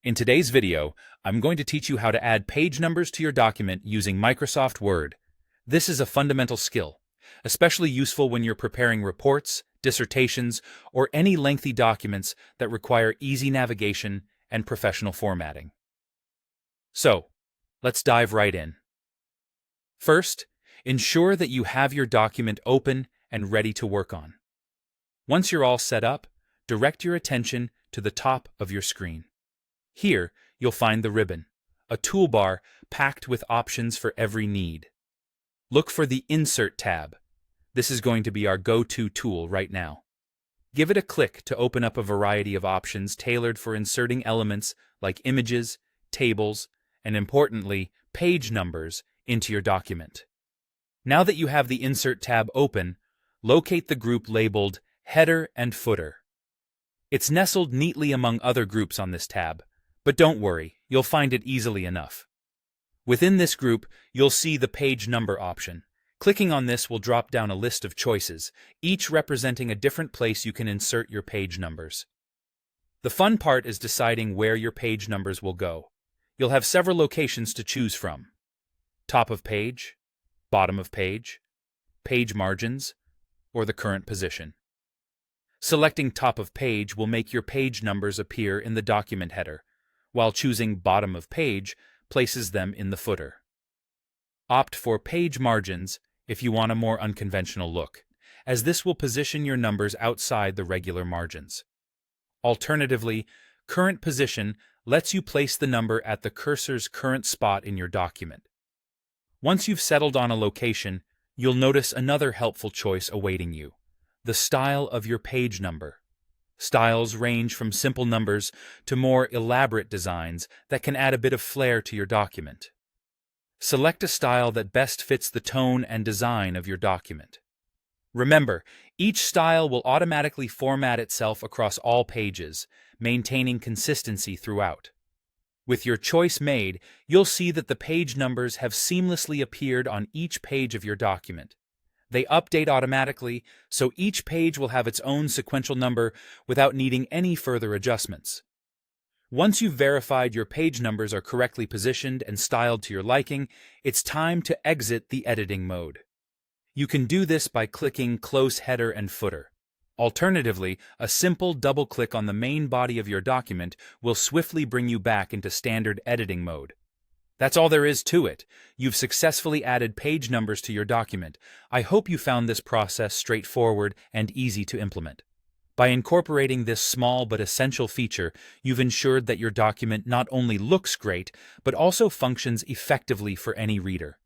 In today's video, I'm going to teach you how to add page numbers to your document using Microsoft Word. This is a fundamental skill, especially useful when you're preparing reports, dissertations, or any lengthy documents that require easy navigation and professional formatting. So, let's dive right in. First, ensure that you have your document open and ready to work on. Once you're all set up, direct your attention to the top of your screen. Here, you'll find the ribbon, a toolbar packed with options for every need. Look for the Insert tab. This is going to be our go-to tool right now. Give it a click to open up a variety of options tailored for inserting elements like images, tables, and importantly, page numbers into your document. Now that you have the Insert tab open, locate the group labeled Header and Footer. It's nestled neatly among other groups on this tab. But don't worry, you'll find it easily enough. Within this group, you'll see the page number option. Clicking on this will drop down a list of choices, each representing a different place you can insert your page numbers. The fun part is deciding where your page numbers will go. You'll have several locations to choose from: top of page, bottom of page, page margins, or the current position. Selecting top of page will make your page numbers appear in the document header, while choosing bottom of page places them in the footer. Opt for page margins if you want a more unconventional look, as this will position your numbers outside the regular margins. Alternatively, current position lets you place the number at the cursor's current spot in your document. Once you've settled on a location, you'll notice another helpful choice awaiting you: the style of your page number. Styles range from simple numbers to more elaborate designs that can add a bit of flair to your document. Select a style that best fits the tone and design of your document. Remember, each style will automatically format itself across all pages, maintaining consistency throughout. With your choice made, you'll see that the page numbers have seamlessly appeared on each page of your document. They update automatically, so each page will have its own sequential number without needing any further adjustments. Once you've verified your page numbers are correctly positioned and styled to your liking, it's time to exit the editing mode. You can do this by clicking Close Header and Footer. Alternatively, a simple double-click on the main body of your document will swiftly bring you back into standard editing mode. That's all there is to it. You've successfully added page numbers to your document. I hope you found this process straightforward and easy to implement. By incorporating this small but essential feature, you've ensured that your document not only looks great, but also functions effectively for any reader.